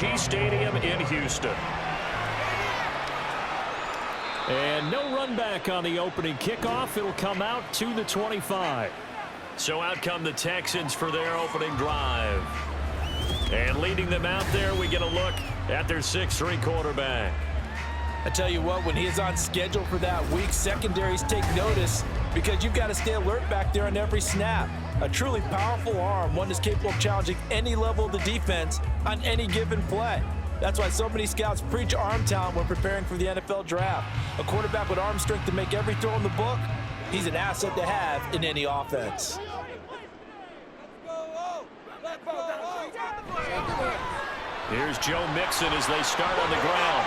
AT&T Stadium in Houston. And no run back on the opening kickoff. It'll come out to the 25. So out come the Texans for their opening drive. And leading them out there, we get a look at their 6'3" quarterback. I tell you what, when he is on schedule for that week, secondaries take notice because you've got to stay alert back there on every snap. A truly powerful arm, one that's capable of challenging any level of the defense on any given play. That's why so many scouts preach arm talent when preparing for the NFL draft. A quarterback with arm strength to make every throw in the book, he's an asset to have in any offense. Here's Joe Mixon as they start on the ground.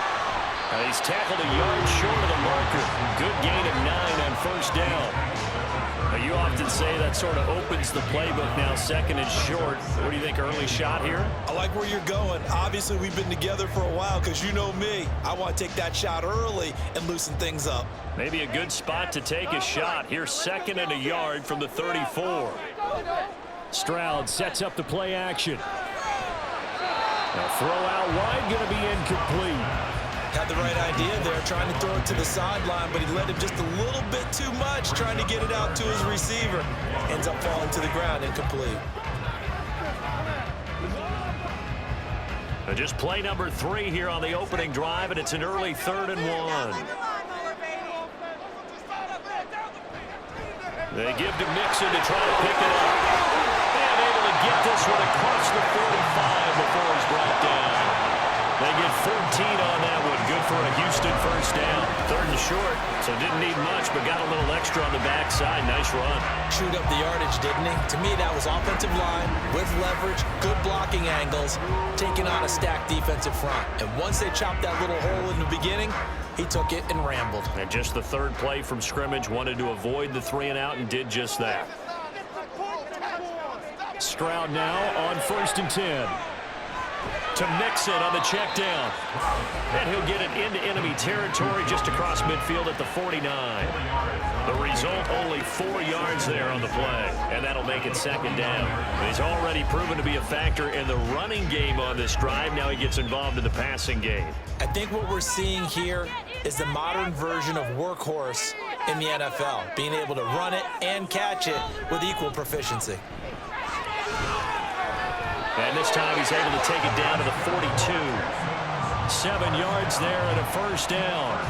He's tackled a yard short of the marker. Good gain of 9 on first down. You often say that sort of opens the playbook now, second and short. What do you think, early shot here? I like where you're going. Obviously, we've been together for a while because you know me. I want to take that shot early and loosen things up. Maybe a good spot to take a shot. Here's second and a yard from the 34. Stroud sets up the play action. Now throw out wide, going to be incomplete. Had the right idea there, trying to throw it to the sideline, but he let him just a little bit too much, trying to get it out to his receiver. Ends up falling to the ground, incomplete. Just play number 3 here on the opening drive, and it's an early 3rd and 1. They give to Mixon to try to pick it up. And able to get this one across the 45 before he's brought down. They get 14 on that one. Good for a Houston first down. 3rd and short, so didn't need much, but got a little extra on the backside. Nice run. Chewed up the yardage, didn't he? To me, that was offensive line with leverage, good blocking angles, taking on a stacked defensive front. And once they chopped that little hole in the beginning, he took it and rambled. And just the 3rd play from scrimmage, wanted to avoid the 3 and out and did just that. Stroud now on 1st and 10. To Mixon on the check down. And he'll get it into enemy territory just across midfield at the 49. The result, only 4 yards there on the play. And that'll make it 2nd down. And he's already proven to be a factor in the running game on this drive. Now he gets involved in the passing game. I think what we're seeing here is the modern version of workhorse in the NFL. Being able to run it and catch it with equal proficiency. And this time he's able to take it down to the 42. 7 yards there and a first down.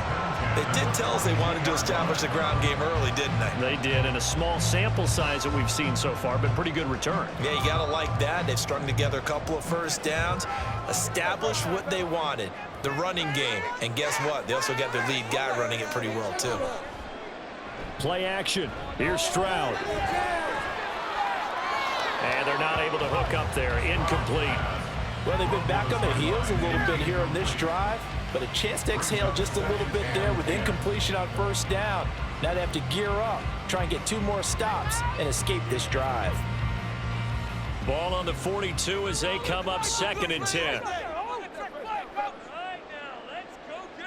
They did tell us they wanted to establish the ground game early, didn't they? They did, and a small sample size that we've seen so far, but pretty good return. Yeah, you got to like that. They've strung together a couple of first downs, established what they wanted, the running game. And guess what? They also got their lead guy running it pretty well, too. Play action. Here's Stroud. And they're not able to hook up there. Incomplete. Well, they've been back on their heels a little bit here on this drive, but a chance to exhale just a little bit there with incompletion on first down. Now they have to gear up, try and get 2 more stops, and escape this drive. Ball on the 42 as they come up 2nd and 10.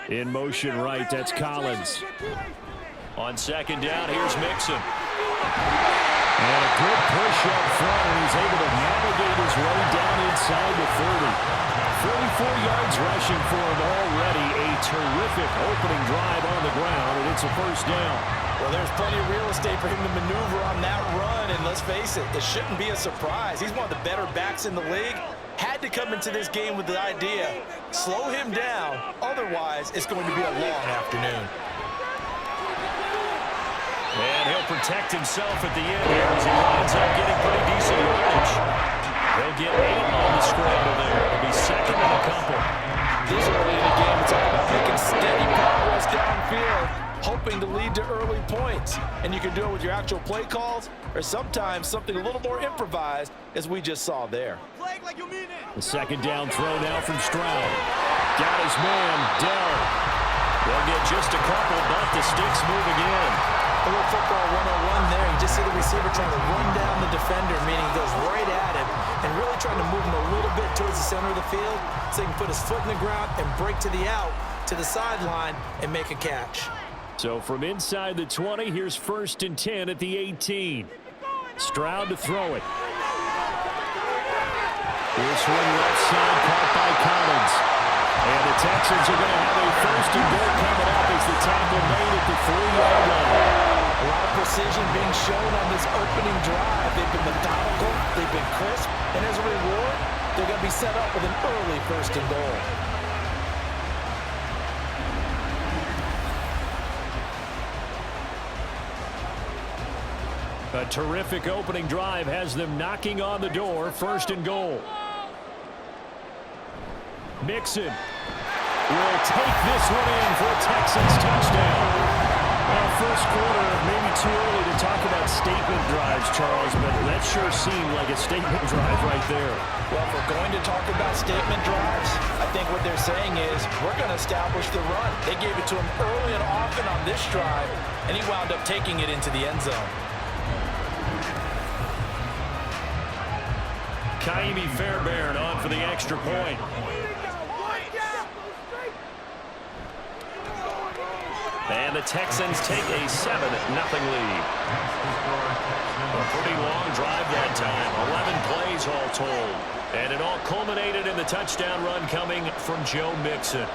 In motion right, that's Collins. On 2nd down, here's Mixon. And a good push up front, and he's able to navigate his way down inside the 30. 44 yards rushing for him already. A terrific opening drive on the ground, and it's a first down. Well, there's plenty of real estate for him to maneuver on that run, and let's face it, it shouldn't be a surprise. He's one of the better backs in the league. Had to come into this game with the idea, slow him down, otherwise it's going to be a long afternoon. And he'll protect himself at the end here as he winds up getting pretty decent yardage. They'll get 8 on the scramble there. It'll be 2nd and a couple. This early in the game, it's all about making steady progress downfield, hoping to lead to early points. And you can do it with your actual play calls or sometimes something a little more improvised, as we just saw there. The 2nd down throw now from Stroud. Got his man, Dell. They'll get just a couple, but the sticks moving in. A little football 101 there. You just see the receiver trying to run down the defender, meaning he goes right at him and really trying to move him a little bit towards the center of the field so he can put his foot in the ground and break to the out, to the sideline, and make a catch. So from inside the 20, here's 1st and 10 at the 18. Stroud to throw it. This one left side caught by Collins. to be set up with an early 1st and goal. A terrific opening drive has them knocking on the door. 1st and goal. Mixon will take this one in for a Texans touchdown. Well, 1st quarter, maybe too early to talk about statement drives, Charles, but that sure seemed like a statement drive right there. Well, if we're going to talk about statement drives, I think what they're saying is we're going to establish the run. They gave it to him early and often on this drive, and he wound up taking it into the end zone. Kaimi Fairbairn on for the extra point. And the Texans take a 7-0 lead. A pretty long drive that time. 11 plays all told. And it all culminated in the touchdown run coming from Joe Mixon.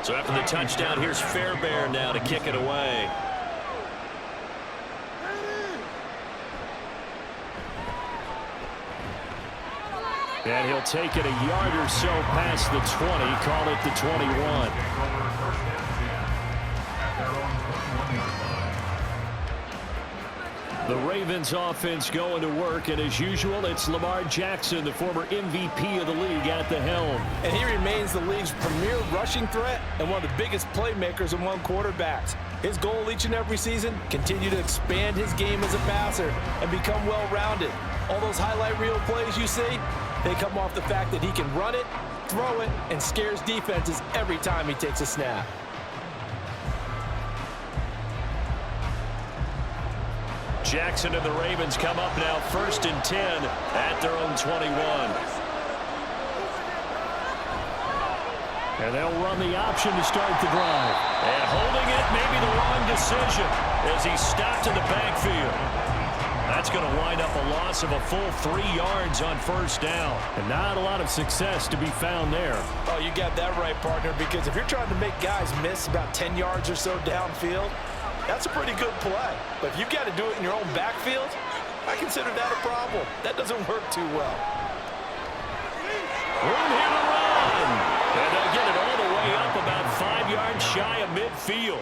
So after the touchdown, here's Fairbairn now to kick it away. And he'll take it a yard or so past the 20, call it the 21. The Ravens offense going to work, and as usual, it's Lamar Jackson, the former MVP of the league, at the helm. And he remains the league's premier rushing threat and one of the biggest playmakers among quarterbacks. His goal each and every season, continue to expand his game as a passer and become well-rounded. All those highlight reel plays you see, they come off the fact that he can run it, throw it, and scares defenses every time he takes a snap. Jackson and the Ravens come up now 1st and 10 at their own 21. And they'll run the option to start the drive. And holding it, maybe the wrong decision as he stopped in the backfield. That's going to wind up a loss of a full 3 yards on 1st down. And not a lot of success to be found there. Oh, you got that right, partner, because if you're trying to make guys miss about 10 yards or so downfield, that's a pretty good play. But if you've got to do it in your own backfield, I consider that a problem. That doesn't work too well. Room here to run. And they'll get it all the way up about 5 yards shy of midfield.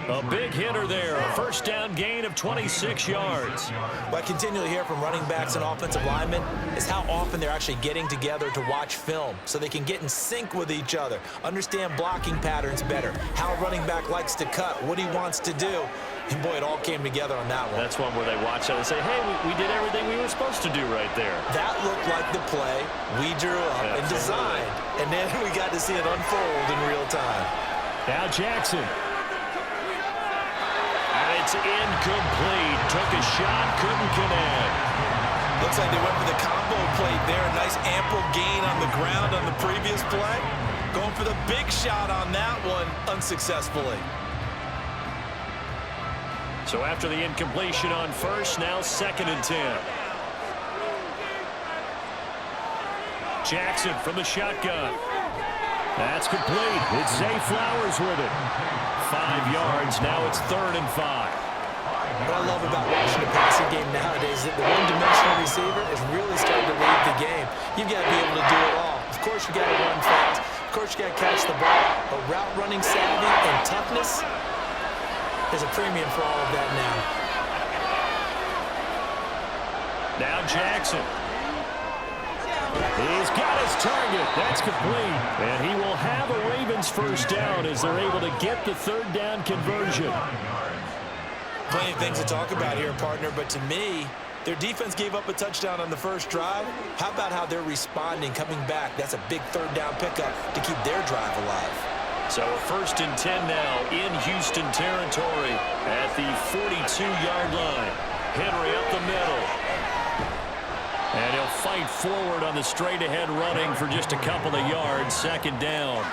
A big hitter there. A 1st down gain of 26 yards. What I continually hear from running backs and offensive linemen is how often they're actually getting together to watch film so they can get in sync with each other, understand blocking patterns better, how a running back likes to cut, what he wants to do. And boy, it all came together on that one. That's one where they watch it and say, hey, we did everything we were supposed to do right there. That looked like the play we drew up and designed. And then we got to see it unfold in real time. Now Jackson. And it's incomplete. Took a shot, couldn't connect. Looks like they went for the combo play there. A nice ample gain on the ground on the previous play. Going for the big shot on that one unsuccessfully. So after the incompletion on 1st, now 2nd and 10. Jackson from the shotgun. That's complete. It's Zay Flowers with it. 5 yards. Now it's 3rd and 5. What I love about watching the passing game nowadays is that the one-dimensional receiver is really starting to lead the game. You've got to be able to do it all. Of course, you got to run fast. Of course, you got to catch the ball. But route running savvy and toughness, there's a premium for all of that now. Now Jackson. He's got his target. That's complete. And he will have a Ravens 1st down as they're able to get the 3rd down conversion. Plenty of things to talk about here, partner, but to me, their defense gave up a touchdown on the 1st drive. How about how they're responding, coming back? That's a big 3rd down pickup to keep their drive alive. So a 1st and 10 now in Houston territory at the 42-yard line. Henry up the middle. And he'll fight forward on the straight-ahead running for just a couple of yards. 2nd down.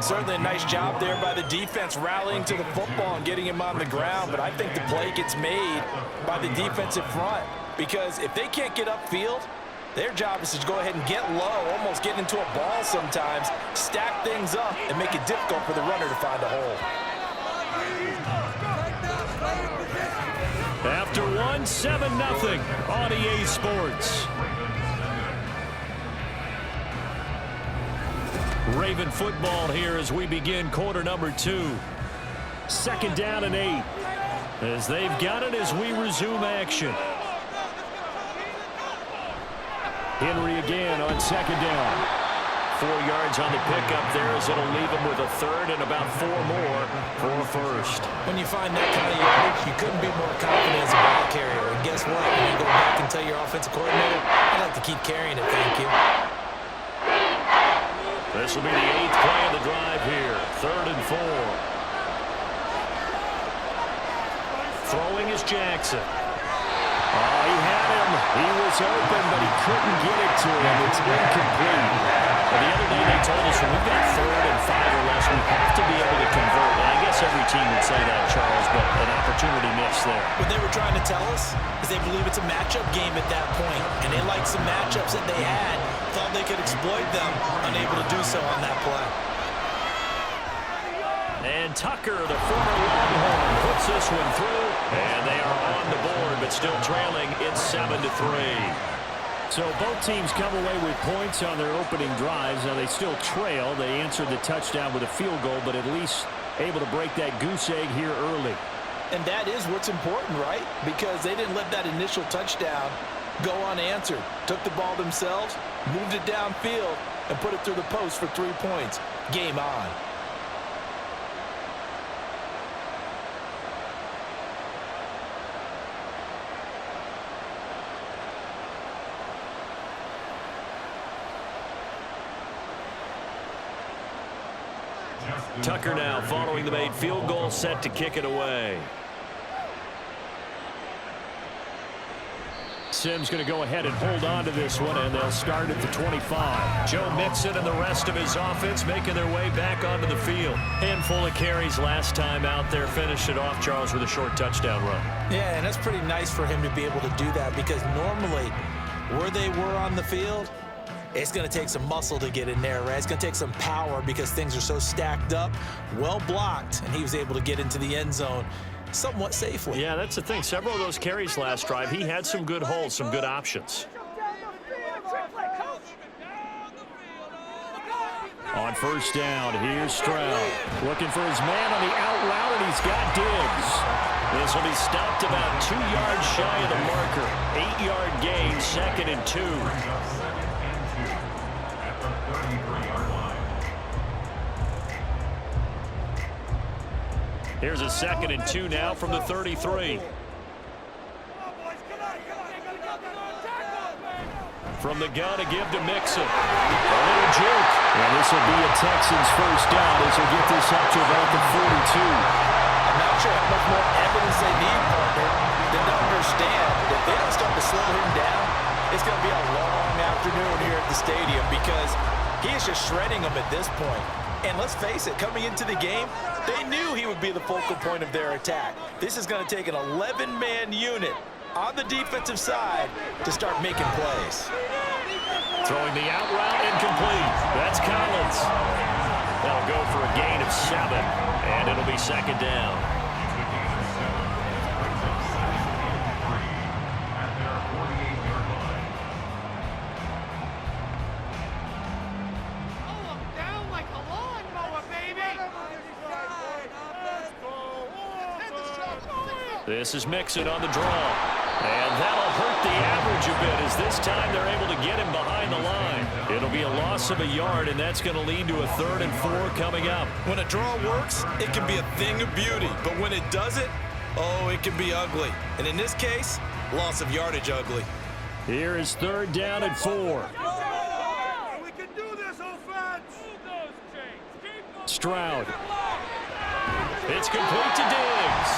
Certainly a nice job there by the defense rallying to the football and getting him on the ground. But I think the play gets made by the defensive front. Because if they can't get upfield, Their job is to go ahead and get low, almost get into a ball sometimes, stack things up, and make it difficult for the runner to find a hole. After one, 7-0 on EA Sports. Raven football here as we begin quarter number 2. 2nd down and 8. As they've got it as we resume action. Henry again on 2nd down. 4 yards on the pickup there as it'll leave him with a 3rd and about 4 more for a 1st. When you find that kind of yardage, you couldn't be more confident as a ball carrier. And guess what? When you go back and tell your offensive coordinator, I'd like to keep carrying it, thank you. This will be the 8th play of the drive here. 3rd and 4. Throwing is Jackson. Oh, he had him. He was open, but he couldn't get it to him. It's incomplete. Well, the other day they told us when we've got 3rd and 5 or less, we have to be able to convert. And I guess every team would say that, Charles, but an opportunity missed there. What they were trying to tell us is they believe it's a matchup game at that point, and they liked some matchups that they had, thought they could exploit them, unable to do so on that play. And Tucker, the former Longhorn, puts this one through, and they are on the board, but still trailing. It's 7-3. So both teams come away with points on their opening drives. Now they still trail. They answered the touchdown with a field goal, but at least able to break that goose egg here early. And that is what's important, right? Because they didn't let that initial touchdown go unanswered. Took the ball themselves, moved it downfield, and put it through the post for 3 points. Game on. Tucker now following the made field goal, set to kick it away. Sims going to go ahead and hold on to this one, and they'll start at the 25. Joe Mixon and the rest of his offense making their way back onto the field. Handful of carries last time out there. Finished it off, Charles, with a short touchdown run. Yeah, and that's pretty nice for him to be able to do that because normally where they were on the field, it's going to take some muscle to get in there, right? It's going to take some power because things are so stacked up, well blocked, and he was able to get into the end zone somewhat safely. Yeah, that's the thing. Several of those carries last drive, he had some good holes, some good options. On 1st down, here's Stroud. Looking for his man on the out route, and he's got Diggs. This will be stopped about 2 yards shy of the marker. 8-yard gain, 2nd and 2. Here's a 2nd and 2 now from the 33. From the gun to give to Mixon. A little juke. And this will be a Texans 1st down as they get this up to about the 42. I'm not sure how much more evidence they need, partner, than to understand that if they don't start to slow him down, it's going to be a long afternoon here at the stadium because he is just shredding them at this point. And let's face it, coming into the game, they knew he would be the focal point of their attack. This is going to take an 11-man unit on the defensive side to start making plays. Throwing the out route incomplete. That's Collins. That'll go for a gain of 7, and it'll be 2nd down. This is Mixon on the draw. And that'll hurt the average a bit as this time they're able to get him behind the line. It'll be a loss of a yard, and that's going to lead to a 3rd and 4 coming up. When a draw works, it can be a thing of beauty. But when it doesn't, oh, it can be ugly. And in this case, loss of yardage ugly. Here is 3rd down and 4. We can do this, offense. Stroud. It's complete to Diggs.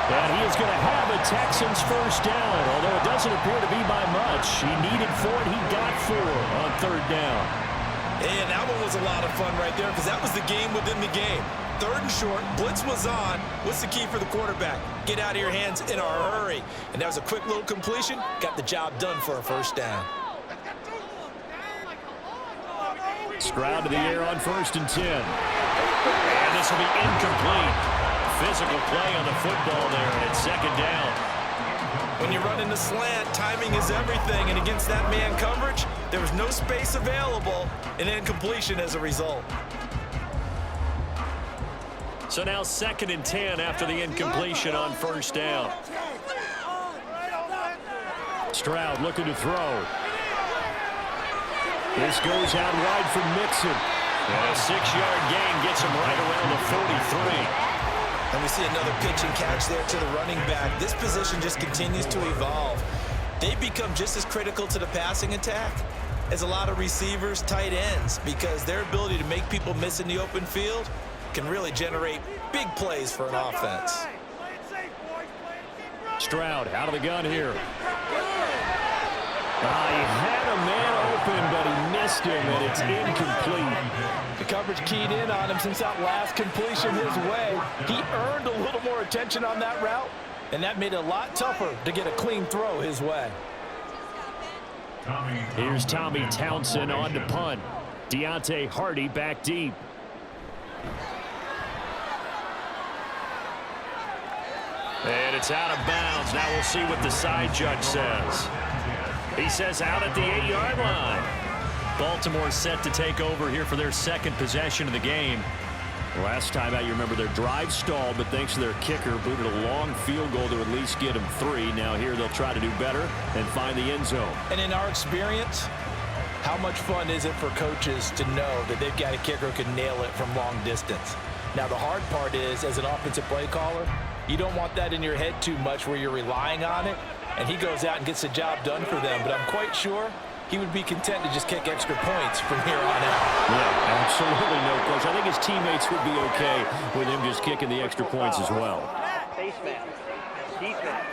And he is going to have a Texans 1st down, although it doesn't appear to be by much. He needed 4, and he got 4 on 3rd down. And that one was a lot of fun right there because that was the game within the game. 3rd and short, blitz was on. What's the key for the quarterback? Get out of your hands in a hurry. And that was a quick little completion. Got the job done for a 1st down. Stroud to the air on 1st and 10. And this will be incomplete. Physical play on the football there, and it's 2nd down. When you run in the slant, timing is everything, and against that man coverage, there was no space available, and incompletion as a result. So now 2nd and 10 after the incompletion on 1st down. Stroud looking to throw. This goes out wide for Mixon. And a 6-yard gain gets him right around the 43. And we see another pitch and catch there to the running back. This position just continues to evolve. They become just as critical to the passing attack as a lot of receivers, tight ends, because their ability to make people miss in the open field can really generate big plays for an offense. Stroud out of the gun here. He had a man open, but he missed him, and it's incomplete. The coverage keyed in on him since that last completion his way. He earned a little more attention on that route, and that made it a lot tougher to get a clean throw his way. Here's Tommy Townsend on to punt. Deontay Hardy back deep. And it's out of bounds. Now we'll see what the side judge says. He says out at the 8-yard line. Baltimore set to take over here for their 2nd possession of the game. Last time out, you remember their drive stalled, but thanks to their kicker, booted a long field goal to at least get them 3. Now here they'll try to do better and find the end zone. And in our experience, how much fun is it for coaches to know that they've got a kicker who can nail it from long distance? Now the hard part is, as an offensive play caller, you don't want that in your head too much where you're relying on it, and he goes out and gets the job done for them. But I'm quite sure he would be content to just kick extra points from here on out. Yeah, absolutely no question. I think his teammates would be okay with him just kicking the extra points as well. Face man. Defense.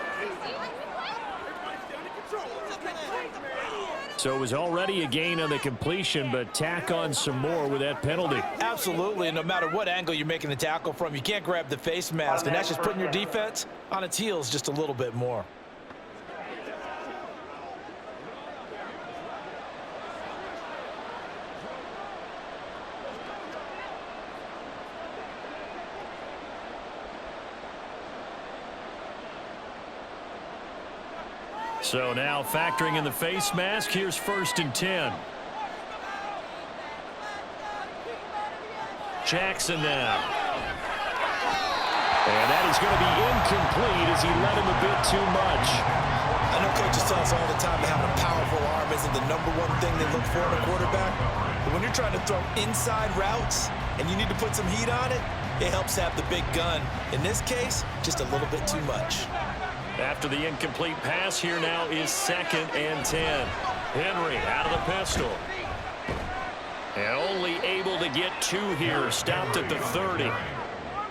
So it was already a gain on the completion, but tack on some more with that penalty. Absolutely, and no matter what angle you're making the tackle from, you can't grab the face mask, and that's just putting your defense on its heels just a little bit more. So now factoring in the face mask, here's 1st and 10. Jackson now. And that is going to be incomplete as he led him a bit too much. I know coaches tell us all the time that having a powerful arm isn't the #1 thing they look for in a quarterback. But when you're trying to throw inside routes and you need to put some heat on it, it helps have the big gun. In this case, just a little bit too much. After the incomplete pass, here now is 2nd and 10. Henry out of the pistol. And only able to get 2 here, stopped at the 30.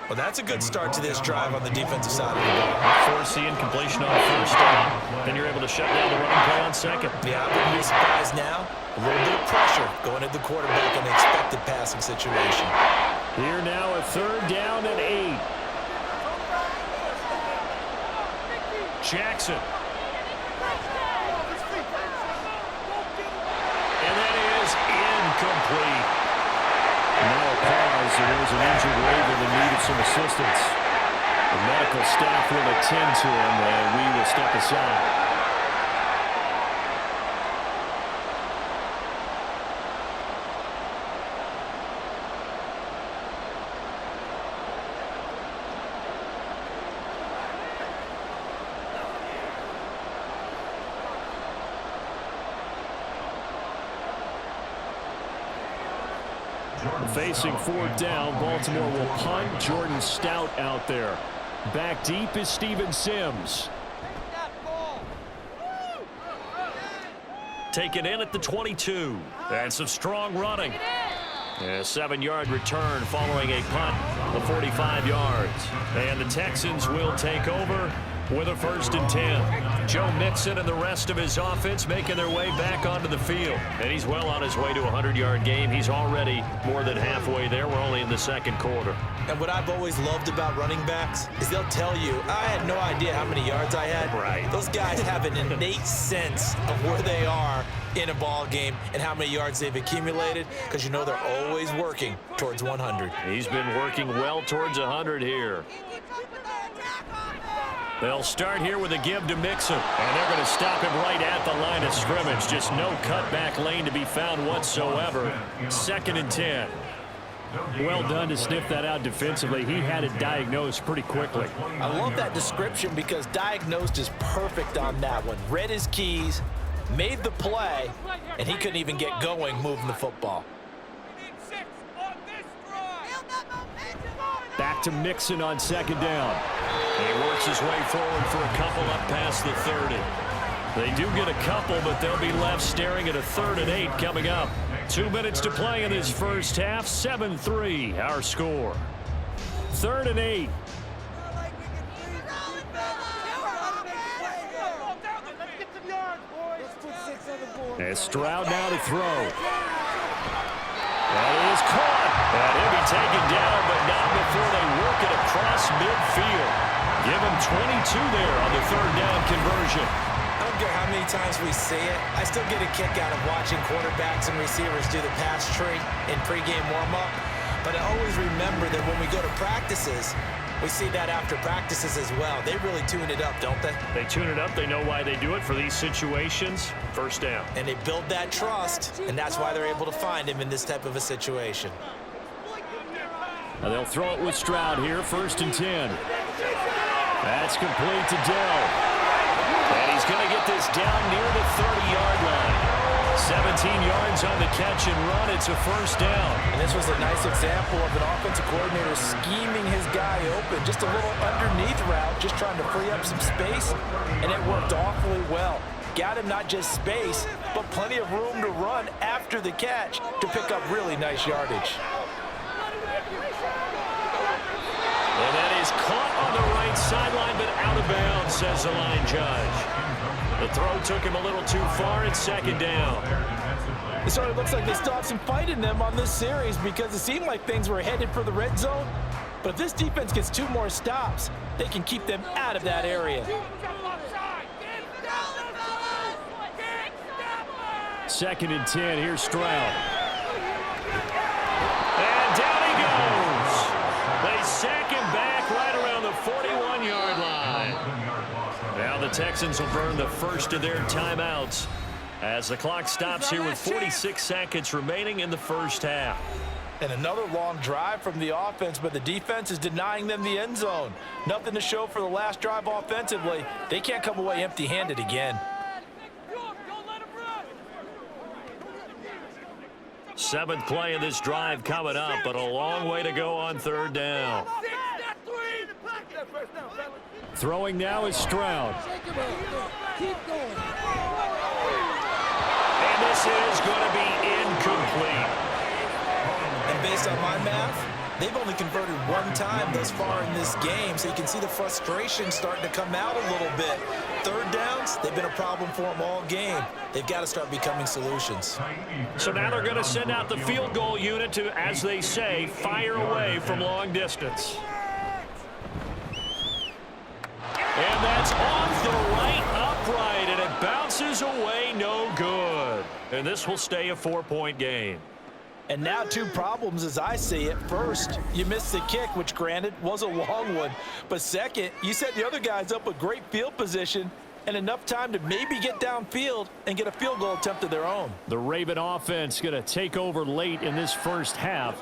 Well, that's a good start to this drive on the defensive side of the ball. Force the incompletion on 1st down. Then you're able to shut down the running play on 2nd. Yeah, I wouldn't be surprised now. A little bit of pressure going at the quarterback in an expected passing situation. Here now a 3rd down and 8. Jackson. And that is incomplete. Now a pause. There was an injured Raven that needed some assistance. The medical staff will attend to him, and we will step aside. Facing 4th down, Baltimore will punt. Jordan Stout out there. Back deep is Steven Sims. Taken in at the 22. And some strong running. A 7-yard return following a punt of 45 yards. And the Texans will take over with a 1st and 10. Joe Mixon and the rest of his offense making their way back onto the field. And he's well on his way to a 100-yard game. He's already more than halfway there. We're only in the 2nd quarter. And what I've always loved about running backs is they'll tell you, I had no idea how many yards I had. Right. Those guys have an innate sense of where they are in a ball game and how many yards they've accumulated, because you know they're always working towards 100. He's been working well towards 100 here. They'll start here with a give to Mixon, and they're going to stop him right at the line of scrimmage. Just no cutback lane to be found whatsoever. 2nd and 10. Well done to sniff that out defensively. He had it diagnosed pretty quickly. I love that description because diagnosed is perfect on that one. Read his keys, made the play, and he couldn't even get going moving the football. Back to Mixon on 2nd down. He works his way forward for a couple up past the 30. They do get a couple, but they'll be left staring at a 3rd and 8 coming up. 2 minutes to play in this first half. 7-3 our score. 3rd and 8. As Stroud now to throw. That is caught. And he'll be taken down, but not before they work it across midfield. Give him 22 there on the 3rd down conversion. I don't care how many times we see it. I still get a kick out of watching quarterbacks and receivers do the pass tree in pregame warm-up. But I always remember that when we go to practices, we see that after practices as well. They really tune it up, don't they? They tune it up. They know why they do it for these situations. 1st down. And they build that trust, and that's why they're able to find him in this type of a situation. Now they'll throw it with Stroud here. 1st and 10. That's complete to Dell. And he's going to get this down near the 30-yard line. 17 yards on the catch and run. It's a 1st down. And this was a nice example of an offensive coordinator scheming his guy open. Just a little underneath route, just trying to free up some space, and it worked awfully well. Got him not just space, but plenty of room to run after the catch to pick up really nice yardage. And that is caught on the right sideline, but out of bounds, says the line judge. The throw took him a little too far. It's 2nd down. It sort of looks like they still have some fight in them on this series because it seemed like things were headed for the red zone. But if this defense gets 2 more stops, they can keep them out of that area. 2nd and 10. Here's Stroud. And down he goes. They sack him back right around the 41-yard line. Now the Texans will burn the first of their timeouts as the clock stops here with 46 seconds remaining in the first half. And another long drive from the offense, but the defense is denying them the end zone. Nothing to show for the last drive offensively. They can't come away empty-handed again. 7th play of this drive coming up, but a long way to go on 3rd down. Throwing now is Stroud. And this is going to be incomplete. And based on my math, they've only converted 1 time thus far in this game, so you can see the frustration starting to come out a little bit. 3rd downs, they've been a problem for them all game. They've got to start becoming solutions. So now they're going to send out the field goal unit to, as they say, fire away from long distance. And that's off the right upright, and it bounces away, no good. And this will stay a 4-point game. And now 2 problems as I see it. First, you missed the kick, which granted was a long one. But second, you set the other guys up with great field position and enough time to maybe get downfield and get a field goal attempt of their own. The Raven offense going to take over late in this first half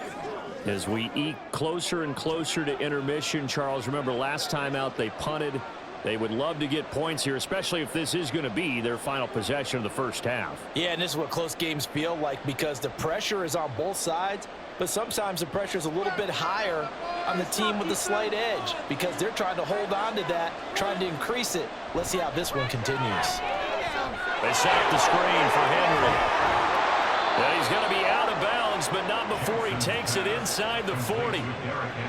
as we eke closer and closer to intermission. Charles, remember last time out they punted. They would love to get points here, especially if this is going to be their final possession of the first half. Yeah, and this is what close games feel like because the pressure is on both sides, but sometimes the pressure is a little bit higher on the team with the slight edge because they're trying to hold on to that, trying to increase it. Let's see how this one continues. They set up the screen for Henry. Well, he's going to be out of bounds, but not before he takes it inside the 40.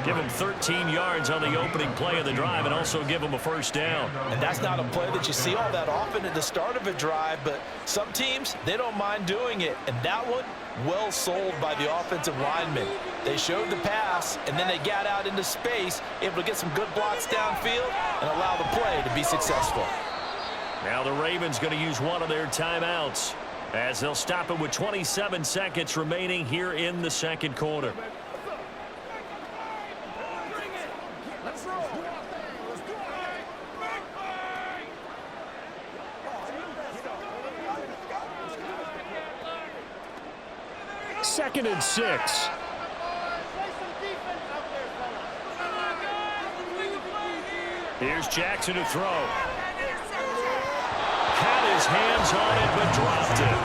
Give him 13 yards on the opening play of the drive and also give him a 1st down. And that's not a play that you see all that often at the start of a drive, but some teams, they don't mind doing it. And that one, well sold by the offensive lineman. They showed the pass, and then they got out into space, able to get some good blocks downfield and allow the play to be successful. Now the Ravens going to use one of their timeouts. As they'll stop it with 27 seconds remaining here in the second quarter. Second and 6. Here's Jackson to throw. Had his hands on it, but dropped it.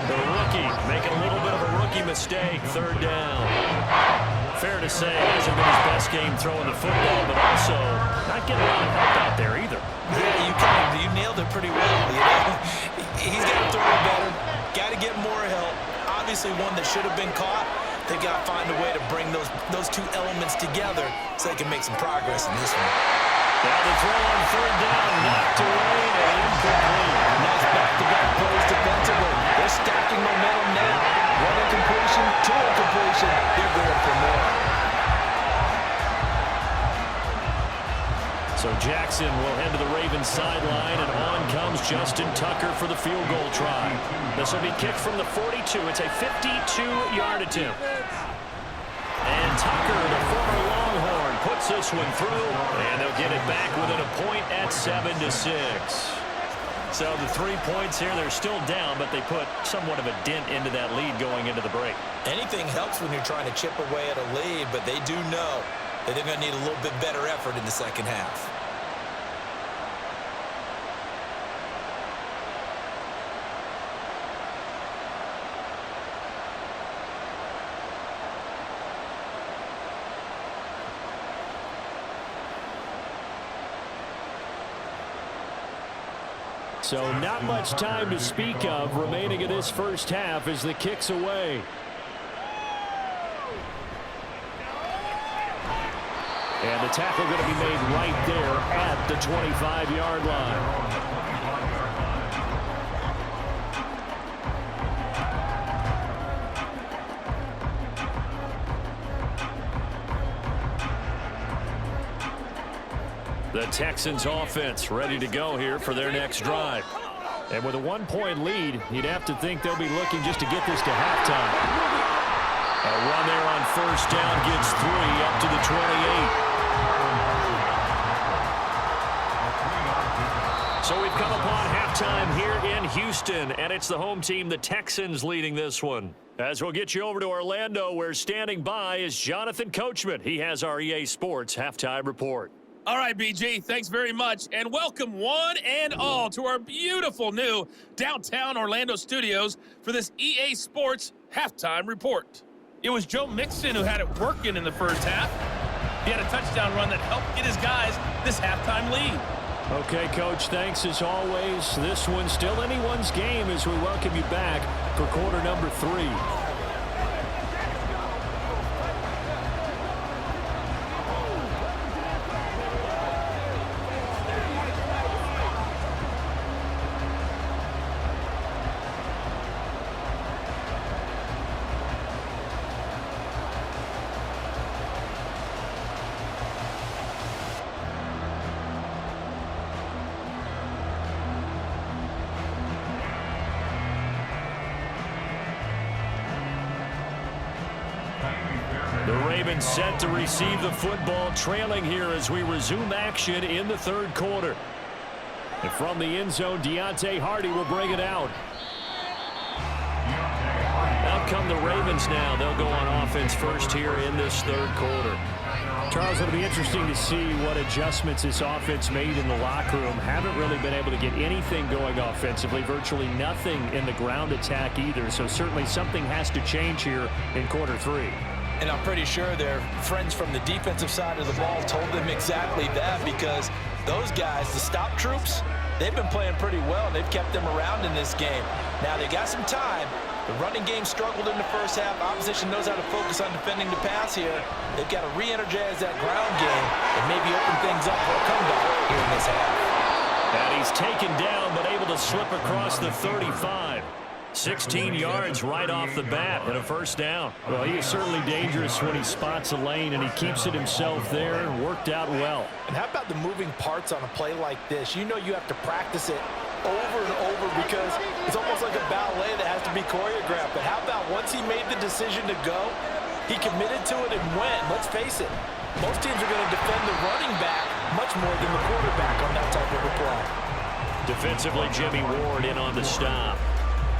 The rookie making a little bit of a rookie mistake, third down. Fair to say, it hasn't been his best game throwing the football, but also not getting a lot of help out there either. Yeah, you nailed it pretty well. You know? He's got to throw it better. Got to get more help. Obviously one that should have been caught. They got to find a way to bring those two elements together so they can make some progress in this one. Now the throw on third down, knocked away and incomplete. Nice back-to-back plays defensively. They're stacking momentum now. One incompletion, two incompletion. They're going for more. So Jackson will head to the Ravens sideline, and on comes Justin Tucker for the field goal try. This will be kicked from the 42. It's a 52-yard attempt. And Tucker, the former Longhorn, puts this one through, and they'll get it back within a point at 7-6. So the 3 points here, they're still down, but they put somewhat of a dent into that lead going into the break. Anything helps when you're trying to chip away at a lead, but they do know that they're going to need a little bit better effort in the second half. So not much time to speak of remaining in this first half as the kick's away. And the tackle going to be made right there at the 25-yard line. The Texans offense ready to go here for their next drive. And with a 1-point lead, you'd have to think they'll be looking just to get this to halftime. A run there on first down gets 3 up to the 28. So we've come upon halftime here in Houston, and it's the home team, the Texans, leading this one. As we'll get you over to Orlando, where standing by is Jonathan Coachman. He has our EA Sports halftime report. All right, BG, thanks very much, and welcome one and all to our beautiful new downtown Orlando studios for this EA Sports halftime report. It was Joe Mixon who had it working in the first half. He had a touchdown run that helped get his guys this halftime lead. Okay, Coach, thanks as always. This one's still anyone's game as we welcome you back for quarter number 3. The Ravens set to receive the football, trailing here as we resume action in the third quarter. And from the end zone, Deontay Hardy will bring it out. Out come the Ravens now. They'll go on offense first here in this third quarter. Charles, it'll be interesting to see what adjustments this offense made in the locker room. Haven't really been able to get anything going offensively, virtually nothing in the ground attack either. So certainly something has to change here in quarter 3. And I'm pretty sure their friends from the defensive side of the ball told them exactly that, because those guys, the stop troops, they've been playing pretty well, and they've kept them around in this game. Now, they got some time. The running game struggled in the first half. Opposition knows how to focus on defending the pass here. They've got to re-energize that ground game and maybe open things up for a comeback here in this half. And he's taken down, but able to slip across the 35. 16 yards right off the bat and a first down. Well, he is certainly dangerous when he spots a lane, and he keeps it himself there and worked out well. And how about the moving parts on a play like this? You know you have to practice it over and over because it's almost like a ballet that has to be choreographed. But how about once he made the decision to go, he committed to it and went. Let's face it, most teams are going to defend the running back much more than the quarterback on that type of a play. Defensively, Jimmy Ward in on the stop.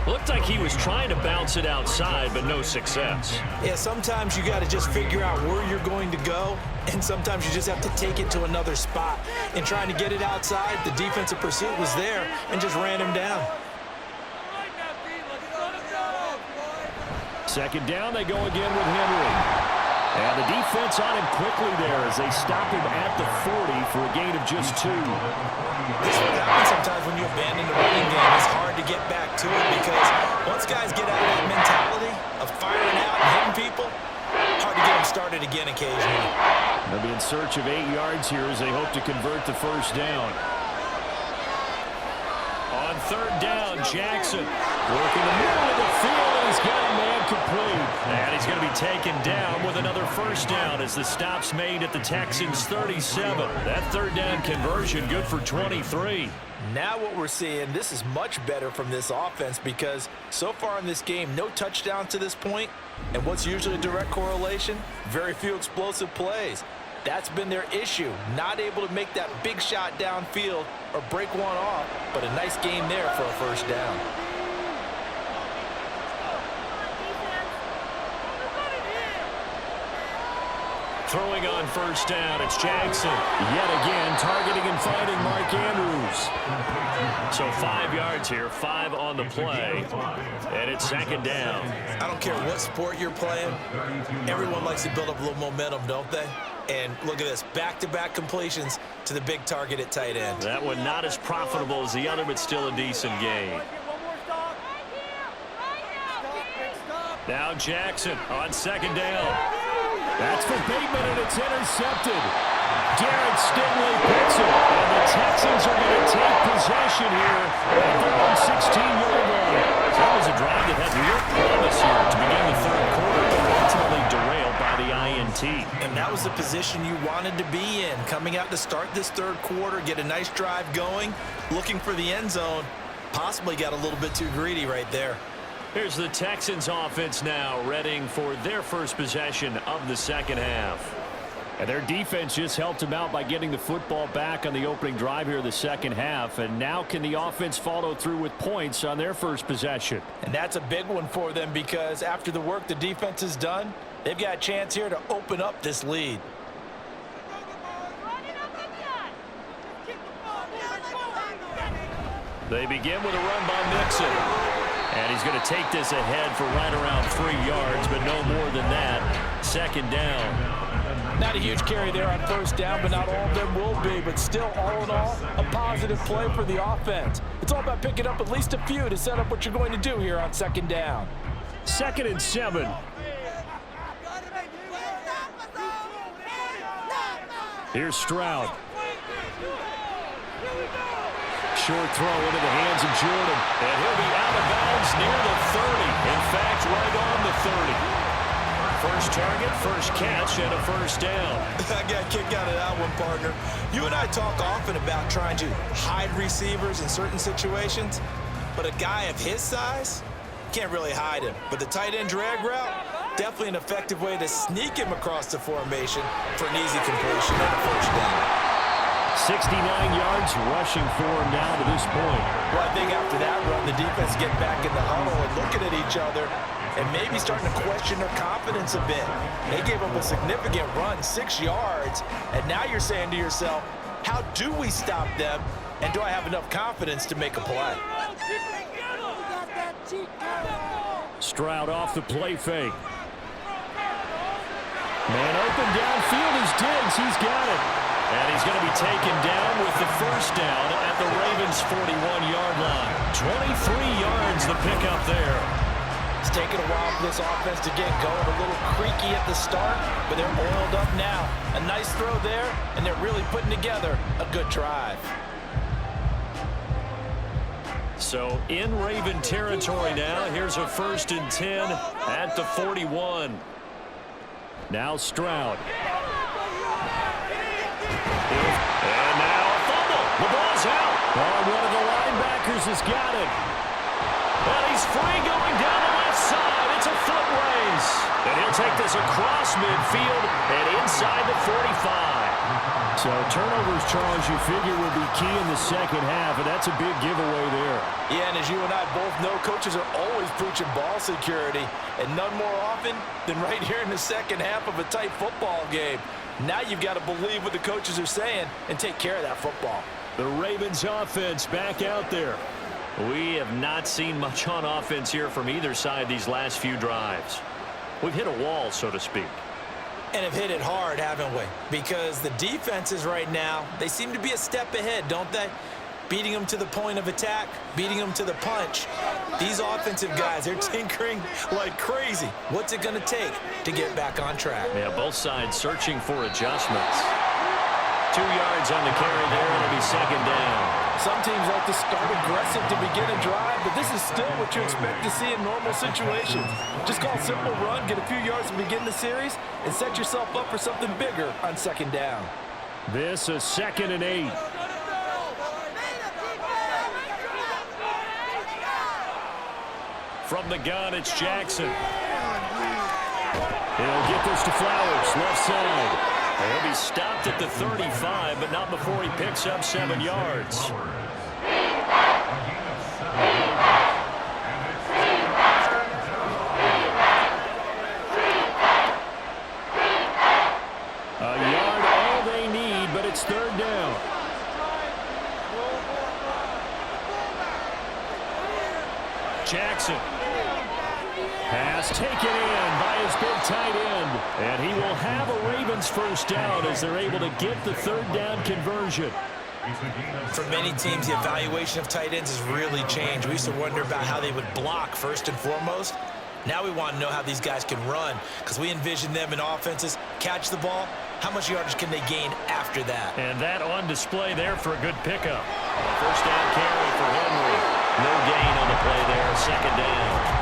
Looked like he was trying to bounce it outside, but no success. Yeah, sometimes you got to just figure out where you're going to go, and sometimes you just have to take it to another spot. In trying to get it outside, the defensive pursuit was there and just ran him down. Second down, they go again with Henry. And the defense on him quickly there as they stop him at the 40 for a gain of just 2. This is what happens sometimes when you abandon the running game. It's hard to get back to it because once guys get out of that mentality of firing out and hitting people, hard to get them started again occasionally. They'll be in search of 8 yards here as they hope to convert the first down. On third down, Jackson working the middle of the field, and he's got a man complete. And he's going to be taken down with another first down as the stop's made at the Texans' 37. That third down conversion good for 23. Now what we're seeing, this is much better from this offense because so far in this game, no touchdown to this point. And what's usually a direct correlation? Very few explosive plays. That's been their issue, not able to make that big shot downfield or break one off, but a nice game there for a first down. Throwing on first down, it's Jackson. Yet again, targeting and finding Mark Andrews. So 5 yards here, 5 on the play, and it's second down. I don't care what sport you're playing. Everyone likes to build up a little momentum, don't they? And look at this, back-to-back completions to the big target at tight end. That one not as profitable as the other, but still a decent gain. Now Jackson on second down. That's for Bateman, and it's intercepted. Garrett Stingley picks it, and the Texans are going to take possession here at their own 16-yard line. That was a drive that had real promise here to begin the third quarter, but ultimately derailed by the INT. And that was the position you wanted to be in, coming out to start this third quarter, get a nice drive going, looking for the end zone. Possibly got a little bit too greedy right there. Here's the Texans offense now, readying for their first possession of the second half. And their defense just helped them out by getting the football back on the opening drive here in the second half. And now can the offense follow through with points on their first possession? And that's a big one for them because after the work the defense has done, they've got a chance here to open up this lead. They begin with a run by Mixon. And he's going to take this ahead for right around 3 yards, but no more than that. Second down. Not a huge carry there on first down, but not all of them will be. But still, all in all, a positive play for the offense. It's all about picking up at least a few to set up what you're going to do here on second down. 2nd and 7. Here's Stroud. Short throw into the hands of Jordan. And he'll be out of bounds near the 30. In fact, right on the 30. First target, first catch, and a first down. I got a kick out of that one, partner. You and I talk often about trying to hide receivers in certain situations, but a guy of his size can't really hide him. But the tight end drag route, definitely an effective way to sneak him across the formation for an easy completion and a first down. 69 yards rushing for him now to this point. Well, I think after that run, the defense get back in the huddle and looking at each other and maybe starting to question their confidence a bit. They gave up a significant run, 6 yards, and now you're saying to yourself, how do we stop them, and do I have enough confidence to make a play? Stroud off the play fake. Man open downfield is Diggs. He's got it. And he's going to be taken down with the first down at the Ravens' 41-yard line. 23 yards the pickup there. It's taken a while for this offense to get going. A little creaky at the start, but they're oiled up now. A nice throw there, and they're really putting together a good drive. So in Raven territory now. Here's a 1st and 10 at the 41. Now Stroud. And now a fumble. The ball's out. One of the linebackers Akers has got it. And he's free going down the left side. It's a foot race. And he'll take this across midfield and inside the 45. So turnovers, Charles, you figure will be key in the second half, and that's a big giveaway there. Yeah, and as you and I both know, coaches are always preaching ball security, and none more often than right here in the second half of a tight football game. Now you've got to believe what the coaches are saying and take care of that football. The Ravens offense back out there. We have not seen much on offense here from either side these last few drives. We've hit a wall, so to speak. And have hit it hard, haven't we? Because the defenses right now, they seem to be a step ahead, don't they? Beating them to the point of attack, beating them to the punch. These offensive guys, they're tinkering like crazy. What's it going to take to get back on track? Yeah, both sides searching for adjustments. 2 yards on the carry there. It'll be second down. Some teams like to start aggressive to begin a drive, but this is still what you expect to see in normal situations. Just call a simple run, get a few yards to begin the series, and set yourself up for something bigger on second down. This is 2nd and 8. From the gun, it's Jackson. He'll get this to Flowers, left side. He'll be stopped at the 35, but not before he picks up 7 yards. A yard, all they need, but it's 3rd down. Jackson. Pass taken in by his big tight end. And he will have a Ravens first down as they're able to get the 3rd down conversion. For many teams, the evaluation of tight ends has really changed. We used to wonder about how they would block first and foremost. Now we want to know how these guys can run, because we envision them in offenses catch the ball. How much yardage can they gain after that? And that on display there for a good pickup. First down carry for Henry. No gain on the play there, 2nd down.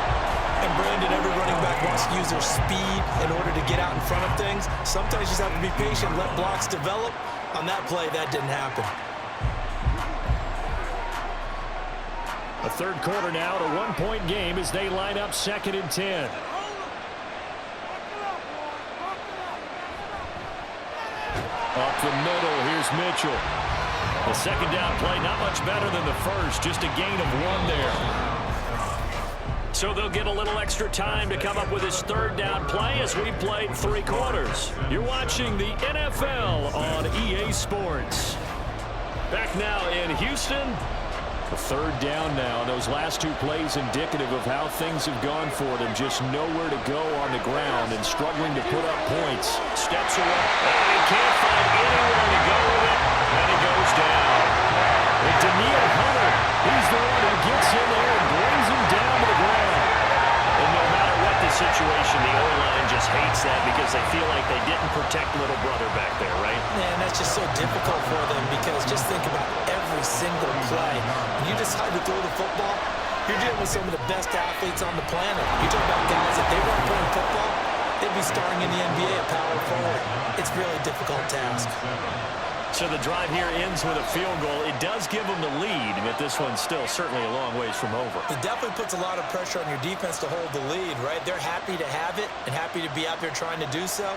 And Brandon, every running back wants to use their speed in order to get out in front of things. Sometimes you just have to be patient, let blocks develop. On that play, that didn't happen. A 3rd quarter now, a 1-point game as they line up 2nd and 10. Up the middle, here's Mitchell. The 2nd down play, not much better than the first, just a gain of 1 there. So they'll get a little extra time to come up with his 3rd down play as we played 3 quarters. You're watching the NFL on EA Sports. Back now in Houston. The 3rd down now. Those last 2 plays indicative of how things have gone for them. Just nowhere to go on the ground and struggling to put up points. Steps away. And he can't find anywhere to go with it. And it goes down. And Daniil Hunter, he's the one who gets in there and brings him down to the ground. And no matter what the situation, the O-line just hates that because they feel like they didn't protect little brother back there, right? Man, that's just so difficult for them because just think about every single play. When you decide to throw the football, you're dealing with some of the best athletes on the planet. You talk about guys, if they weren't playing football, they'd be starring in the NBA at power forward. It's really a difficult task. So the drive here ends with a field goal. It does give them the lead, but this one's still certainly a long ways from over. It definitely puts a lot of pressure on your defense to hold the lead, right? They're happy to have it and happy to be out there trying to do so.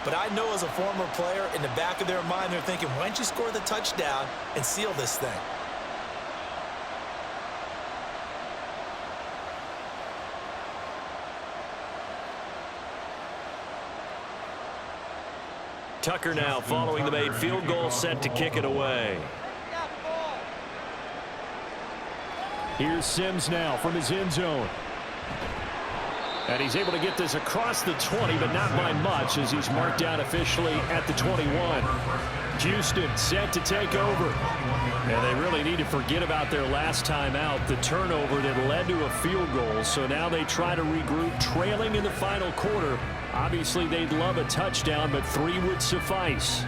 But I know as a former player, in the back of their mind, they're thinking, why don't you score the touchdown and seal this thing? Tucker now following the made field goal, set to kick it away. Here's Sims now from his end zone. And he's able to get this across the 20, but not by much as he's marked down officially at the 21. Houston set to take over. And they really need to forget about their last time out, the turnover that led to a field goal. So now they try to regroup, trailing in the final quarter. Obviously, they'd love a touchdown, but 3 would suffice.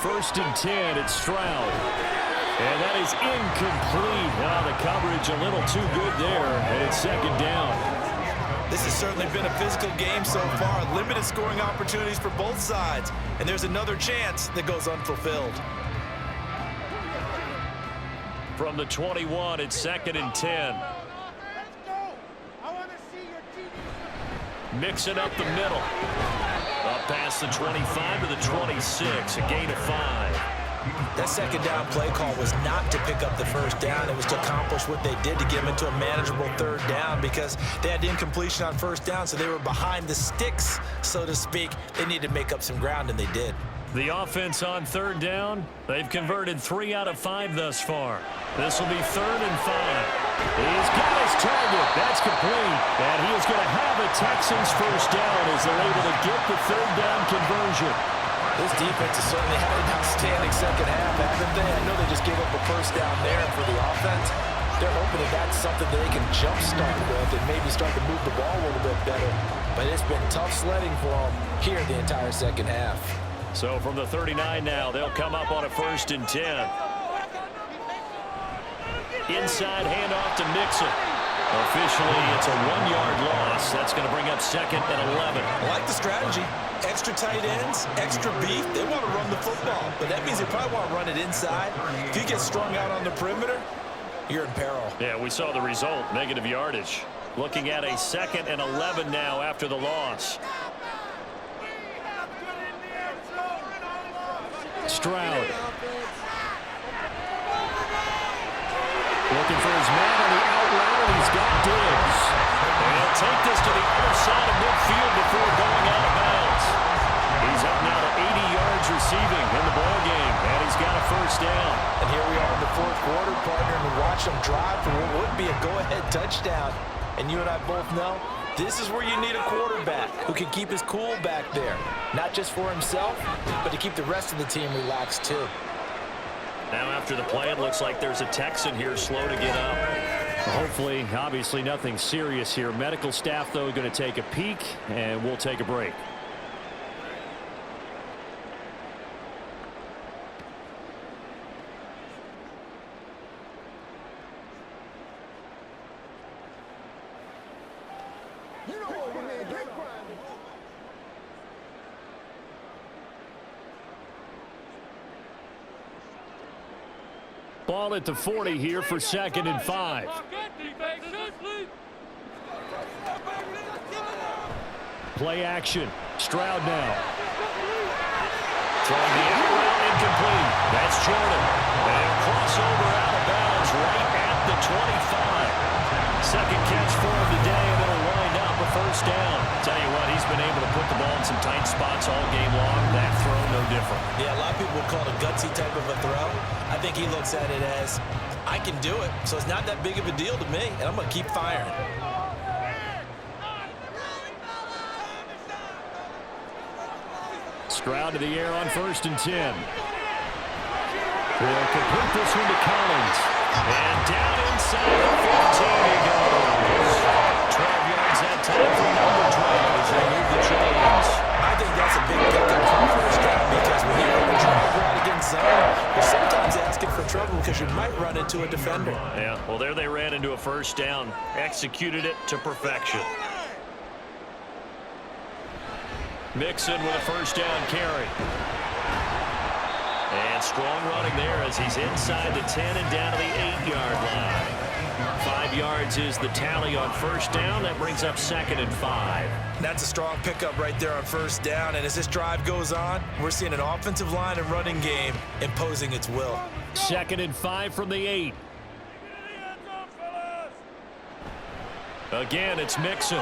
First and 10, it's Stroud. And that is incomplete. Oh, the coverage a little too good there, and it's second down. This has certainly been a physical game so far. Limited scoring opportunities for both sides. And there's another chance that goes unfulfilled. From the 21, it's second and 10. Mix it up the middle. Up past the 25 to the 26, a gain of 5. That second down play call was not to pick up the first down. It was to accomplish what they did to get them into a manageable third down because they had incompletion on first down, so they were behind the sticks, so to speak. They needed to make up some ground, and they did. The offense on third down, they've converted 3 out of 5 thus far. This will be third and 5. He's got his target. That's complete. And he is going to have a Texans first down as they're able to get the third down conversion. This defense has certainly had an outstanding second half, haven't they? I know they just gave up a first down there, and for the offense, they're hoping that that's something they can jumpstart with and maybe start to move the ball a little bit better. But it's been tough sledding for them here the entire second half. So from the 39 now, they'll come up on a first and 10. Inside handoff to Mixon. Officially, it's a 1-yard loss. That's going to bring up second and 11. I like the strategy. Extra tight ends, extra beef. They want to run the football, but that means they probably want to run it inside. If you get strung out on the perimeter, you're in peril. Yeah, we saw the result, negative yardage. Looking at a second and 11 now after the loss. Stroud. Looking for his man on the out route, and he's got Diggs. And he'll take this to the other side of midfield before going out of bounds. He's up now to 80 yards receiving in the ball game, and he's got a first down. And here we are in the fourth quarter, partner, and watch them drive for what would be a go-ahead touchdown. And you and I both know this is where you need a quarterback who can keep his cool back there, not just for himself, but to keep the rest of the team relaxed too. Now after the play, it looks like there's a Texan here slow to get up. Hopefully, obviously nothing serious here. Medical staff, though, going to take a peek, and we'll take a break. Ball at the 40 here for second and 5. Play action. Stroud now. Throwing the out route incomplete. That's Jordan. And crossover out of bounds right at the 25. Second catch for him today, and it'll wind up a first down. Tell you what, he's been able to put the ball in some tight spots all game long. That throw, no different. Yeah, a lot of people would call it a gutsy type of a throw. I think he looks at it as, I can do it, so it's not that big of a deal to me, and I'm going to keep firing. Stroud to the air on first and 10. They'll complete this one to Collins. And down inside the 15 he goes. 12 yards that time for number 12 as they move the chains. I think that's a big pickup for the first down because when you run a drive right against zone, you're sometimes asking for trouble because you might run into a defender. Yeah, well, there they ran into a first down. Executed it to perfection. Mixon with a first down carry. And strong running there as he's inside the 10 and down to the 8-yard line. 5 yards is the tally on first down. That brings up second and 5. That's a strong pickup right there on first down. And as this drive goes on, we're seeing an offensive line and running game imposing its will. Second and 5 from the 8. Again, it's Mixon.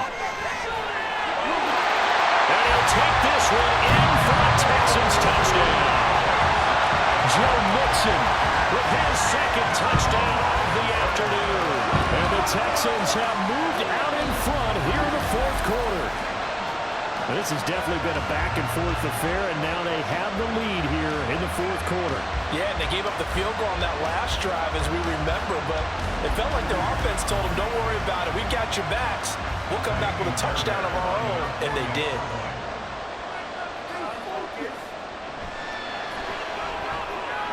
And he'll take this one in for a Texans touchdown. Joe Mixon with his second touchdown of the afternoon. And the Texans have moved out in front here in the fourth quarter. This has definitely been a back-and-forth affair, and now they have the lead here in the fourth quarter. Yeah, and they gave up the field goal on that last drive, as we remember, but it felt like their offense told them, don't worry about it. We got your backs. We'll come back with a touchdown of our own, and they did.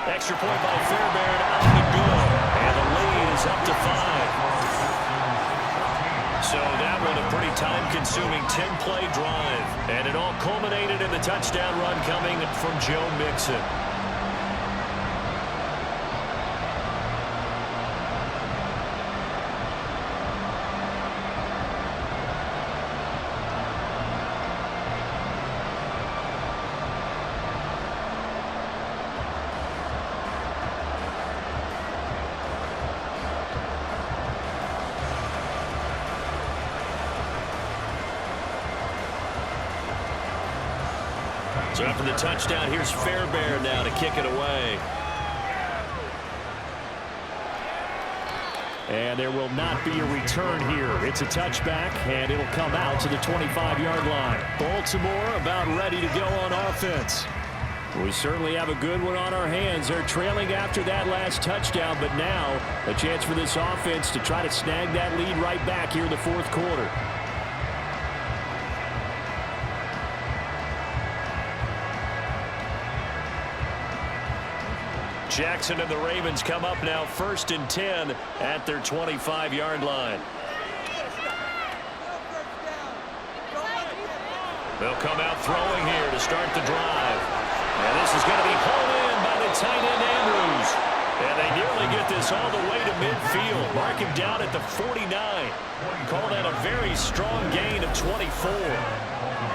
Extra point by Fairbairn, out and good. And the lead is up to 5. So that one a pretty time-consuming 10-play drive. And it all culminated in the touchdown run coming from Joe Mixon. So after the touchdown, here's Fairbairn now to kick it away. And there will not be a return here. It's a touchback, and it'll come out to the 25-yard line. Baltimore about ready to go on offense. We certainly have a good one on our hands. They're trailing after that last touchdown, but now a chance for this offense to try to snag that lead right back here in the fourth quarter. Jackson and the Ravens come up now 1st and 10 at their 25-yard line. They'll come out throwing here to start the drive. And this is going to be pulled in by the tight end Andrews. And they nearly get this all the way to midfield. Mark him down at the 49. Call that a very strong gain of 24.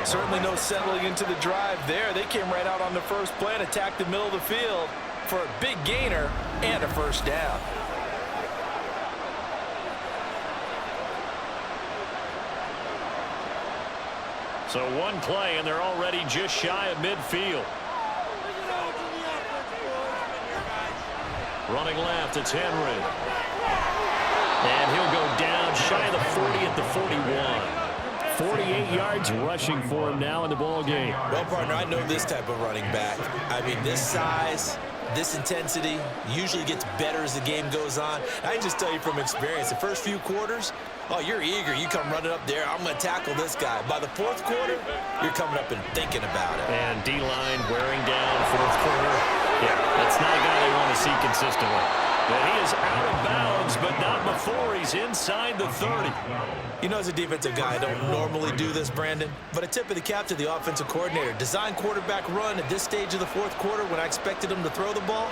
Certainly no settling into the drive there. They came right out on the first play and attacked the middle of the field for a big gainer and a first down. So one play, and they're already just shy of midfield. Running left, it's Henry. And he'll go down shy of the 40 at the 41. 48 yards rushing for him now in the ball game. Well, partner, I know this type of running back. I mean, this size, this intensity usually gets better as the game goes on. I can just tell you from experience, the first few quarters, oh, you're eager. You come running up there. I'm going to tackle this guy. By the fourth quarter, you're coming up and thinking about it. And D-line wearing down fourth quarter. Yeah, that's not a guy they want to see consistently. And he is out of bounds, but not before he's inside the 30. You know, as a defensive guy, I don't normally do this, Brandon, but a tip of the cap to the offensive coordinator. Design quarterback run at this stage of the fourth quarter when I expected him to throw the ball,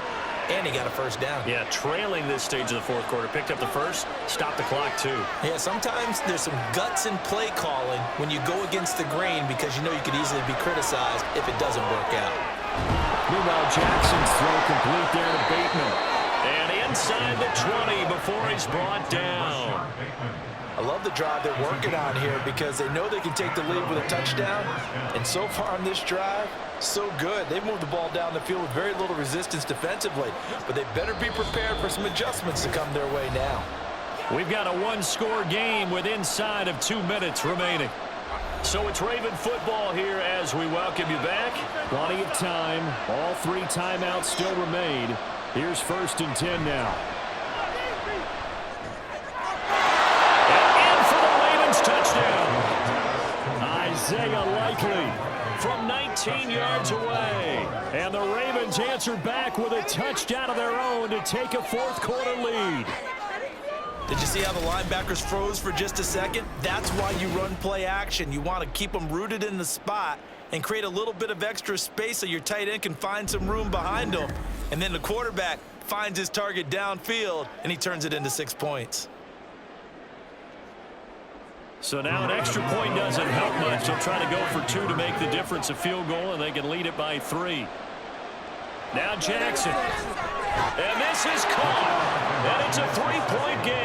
and he got a first down. Yeah, trailing this stage of the fourth quarter. Picked up the first, stopped the clock too. Yeah, sometimes there's some guts in play calling when you go against the grain because you know you could easily be criticized if it doesn't work out. Meanwhile, Jackson's throw complete there to Bateman. And inside the 20 before he's brought down. I love the drive they're working on here because they know they can take the lead with a touchdown. And so far on this drive, so good. They've moved the ball down the field with very little resistance defensively. But they better be prepared for some adjustments to come their way now. We've got a one-score game with inside of 2 minutes remaining. So it's Raven football here as we welcome you back. Plenty of time. All 3 timeouts still remain. Here's 1st and 10 now. And in for the Ravens touchdown. Isaiah Likely from 19 yards away. And the Ravens answer back with a touchdown of their own to take a fourth quarter lead. Did you see how the linebackers froze for just a second? That's why you run play action. You want to keep them rooted in the spot and create a little bit of extra space so your tight end can find some room behind him. And then the quarterback finds his target downfield, and he turns it into 6 points. So now an extra point doesn't help much. They'll try to go for 2 to make the difference a field goal, and they can lead it by 3. Now Jackson. And this is caught. And it's a 3-point game.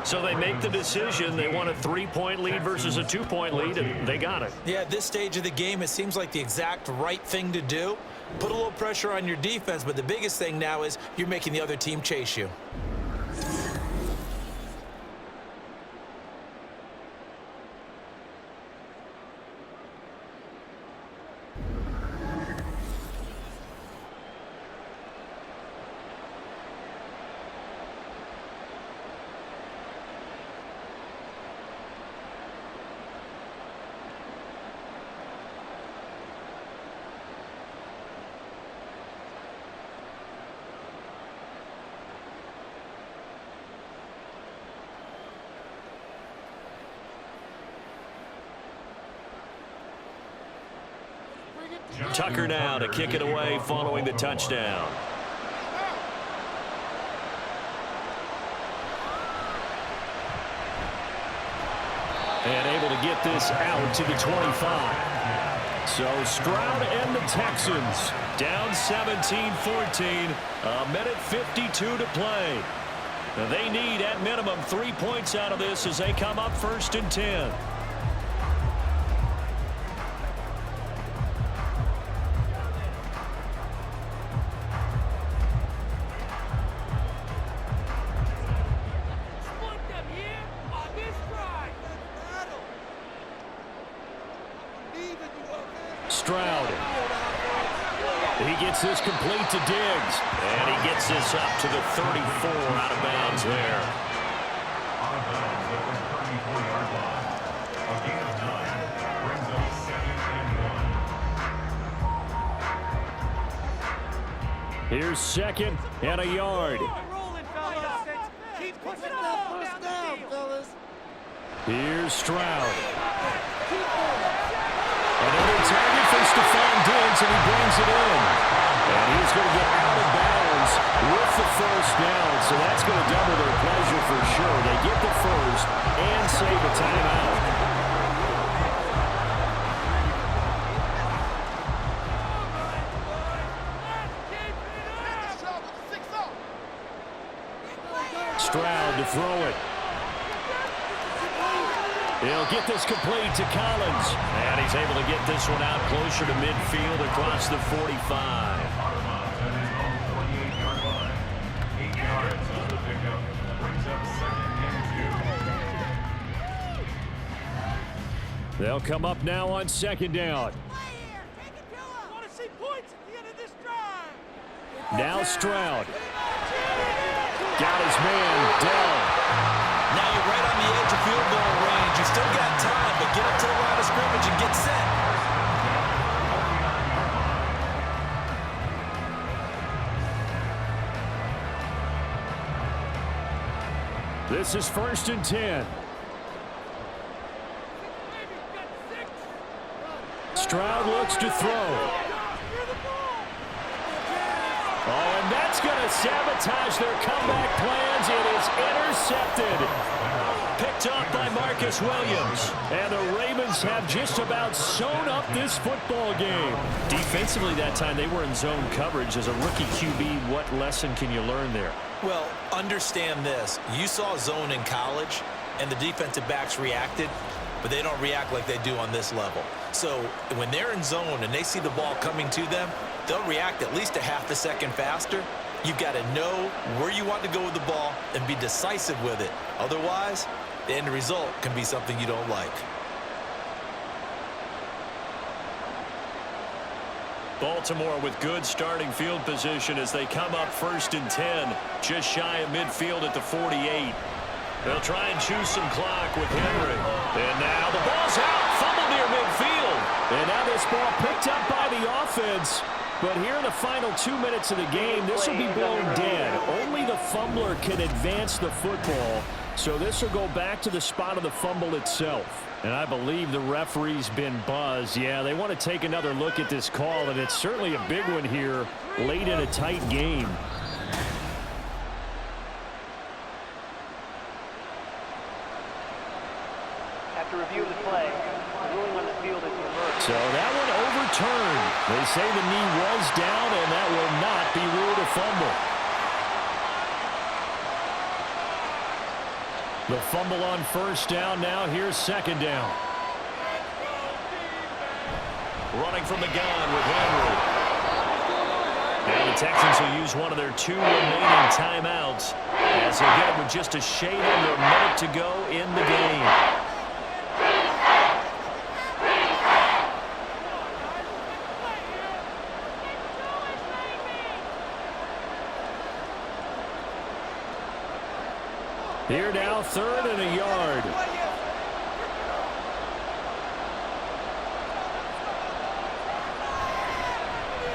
So they make the decision. They want a 3-point lead versus a 2-point lead, and they got it. Yeah, at this stage of the game, it seems like the exact right thing to do. Put a little pressure on your defense, but the biggest thing now is you're making the other team chase you. Tucker now to kick it away following the touchdown. And able to get this out to the 25. So Stroud and the Texans down 17-14. A minute 52 to play. Now they need at minimum 3 points out of this as they come up 1st and 10. Stroud. He gets this complete to Diggs. And he gets this up to the 34 out of bounds there. Here's 2nd and a yard. Here's Stroud. Another target for Stephon Diggs, and he brings it in. And he's going to get out of bounds with the 1st down, so that's going to double their pleasure for sure. They get the 1st and save a timeout. Stroud to throw it. He'll get this complete to Collins. And he's able to get this one out closer to midfield across the 45. They'll come up now on 2nd down. Now Stroud. Got his man down. Now you're right on the edge of field goal range. You still got time, but get up to the line of scrimmage and get set. This is 1st and 10. Stroud looks to throw. Oh, and that's going to sabotage their comeback plans. It is intercepted. Picked up by Marcus Williams. And the Ravens have just about sewn up this football game. Defensively that time, they were in zone coverage. As a rookie QB, what lesson can you learn there? Well, understand this. You saw zone in college, and the defensive backs reacted, but they don't react like they do on this level. So when they're in zone and they see the ball coming to them, they'll react at least a half a second faster. You've got to know where you want to go with the ball and be decisive with it. Otherwise, the end result can be something you don't like. Baltimore with good starting field position as they come up 1st and 10, just shy of midfield at the 48. They'll try and choose some clock with Henry. And now the ball's out, fumble near midfield. And now this ball picked up by the offense. But here in the final 2 minutes of the game, this will be blown dead. Only the fumbler can advance the football. So this will go back to the spot of the fumble itself. And I believe the referee's been buzzed. Yeah, they want to take another look at this call, and it's certainly a big one here late in a tight game. After review of the play, the ruling on the field is reversed. So that one overturned. They say the knee was down, and that will not be ruled a fumble. The fumble on 1st down. Now here's 2nd down. Running from the gun with Henry. Now the Texans will use one of their 2 remaining timeouts as they get it with just a shade under a minute to go in the game. Here now, 3rd and a yard.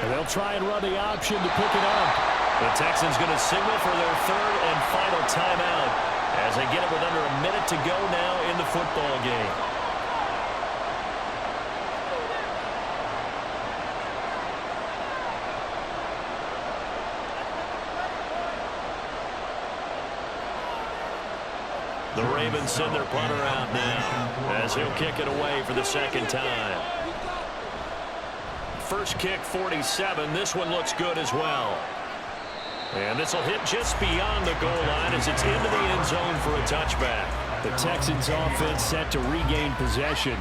And they'll try and run the option to pick it up. The Texans going to signal for their 3rd and final timeout as they get it with under a minute to go now in the football game. The Ravens send their punter out now as he'll kick it away for the second time. First kick, 47. This one looks good as well. And this will hit just beyond the goal line as it's into the end zone for a touchback. The Texans offense set to regain possession.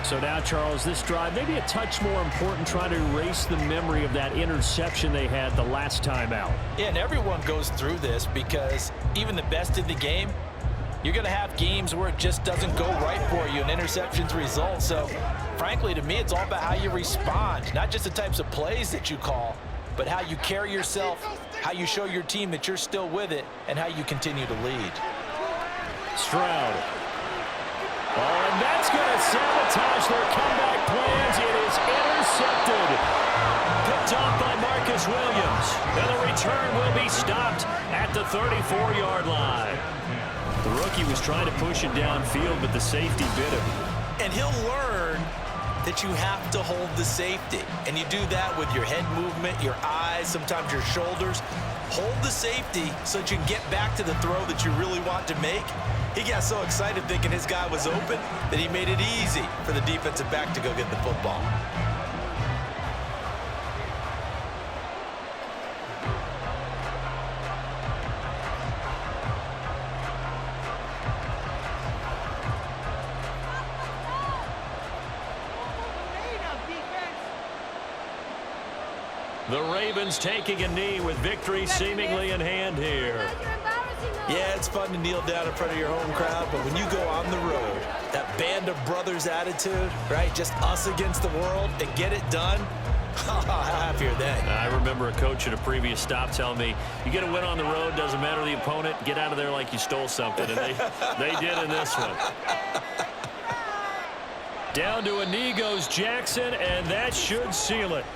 So now, Charles, this drive maybe a touch more important, trying to erase the memory of that interception they had the last time out. Yeah, and everyone goes through this because even the best in the game, you're going to have games where it just doesn't go right for you and interceptions result. So, frankly, to me, it's all about how you respond, not just the types of plays that you call, but how you carry yourself, how you show your team that you're still with it, and how you continue to lead. Stroud. Oh, and that's going to sabotage their comeback plans. It is intercepted. Picked off by Marcus Williams. And the return will be stopped at the 34-yard line. The rookie was trying to push it downfield, but the safety bit him. And he'll learn that you have to hold the safety. And you do that with your head movement, your eyes, sometimes your shoulders. Hold the safety so that you can get back to the throw that you really want to make. He got so excited thinking his guy was open that he made it easy for the defensive back to go get the football. The Ravens taking a knee with victory seemingly in hand here. Yeah, it's fun to kneel down in front of your home crowd, but when you go on the road, that band of brothers attitude, right, just us against the world and get it done, how happy are they? I remember a coach at a previous stop telling me, you get a win on the road, doesn't matter the opponent, get out of there like you stole something, and they did in this one. Down to a knee goes Jackson, and that should seal it.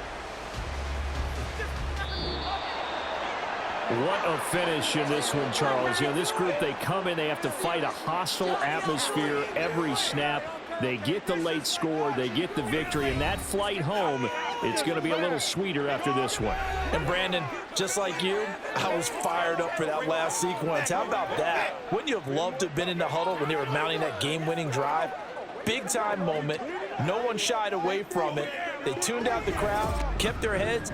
What a finish in this one, Charles. You know, this group, they come in, they have to fight a hostile atmosphere every snap. They get the late score, they get the victory, and that flight home, it's going to be a little sweeter after this one. And Brandon, just like you, I was fired up for that last sequence. How about that? Wouldn't you have loved to have been in the huddle when they were mounting that game-winning drive? Big-time moment. No one shied away from it. They tuned out the crowd, kept their heads,